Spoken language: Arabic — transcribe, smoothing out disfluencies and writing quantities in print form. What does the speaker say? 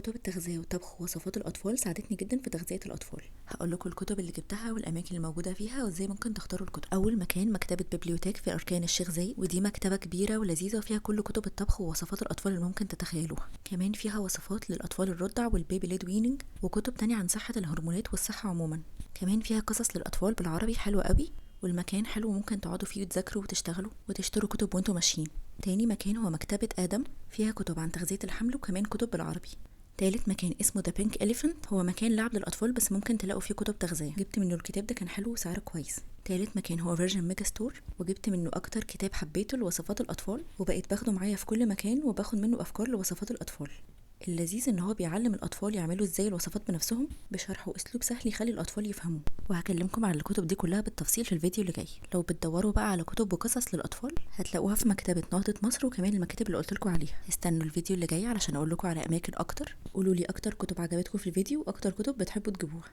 كتب التغذية والطبخ ووصفات الأطفال ساعدتني جدا في تغذية الأطفال. هقول لكم الكتب اللي جبتها والأماكن الموجودة فيها وإزاي ممكن تختاروا الكتب. أول مكان مكتبة بيبليوتيك في أركان الشيخ زايد، ودي مكتبة كبيرة ولذيذة وفيها كل كتب الطبخ ووصفات الأطفال اللي ممكن تتخيلوها. كمان فيها وصفات للأطفال الرضع والبيبي ليد ويننج وكتب تانية عن صحة الهرمونات والصحة عموما. كمان فيها قصص للأطفال بالعربي حلوة قوي، والمكان حلو ممكن تقعدوا فيه وتذاكروا وتشتغلوا وتشتروا كتب وانتوا ماشيين. تاني مكان هو مكتبة آدم، فيها كتب عن تغذية الحمل وكمان كتب بالعربي. تالت مكان اسمه ذا بينك إليفنت، هو مكان لعب للأطفال بس ممكن تلاقوا فيه كتب تغذية، جبت منه الكتاب ده كان حلو وسعره كويس. تالت مكان هو فيرجن ميجا ستور، وجبت منه أكتر كتاب حبيته لوصفات الأطفال وبقيت باخده معايا في كل مكان وباخد منه أفكار لوصفات الأطفال. اللذيذ ان هو بيعلم الاطفال يعملوا ازاي الوصفات بنفسهم بشرح واسلوب سهل يخلي الاطفال يفهموه. وهكلمكم على الكتب دي كلها بالتفصيل في الفيديو اللي جاي. لو بتدوروا بقى على كتب وقصص للاطفال هتلاقوها في مكتبة نهضة مصر وكمان المكاتب اللي قلت لكم عليها. استنوا الفيديو اللي جاي علشان اقول لكم على اماكن اكتر. قولوا لي اكتر كتب عجبتكم في الفيديو واكتر كتب بتحبوا تجيبوها.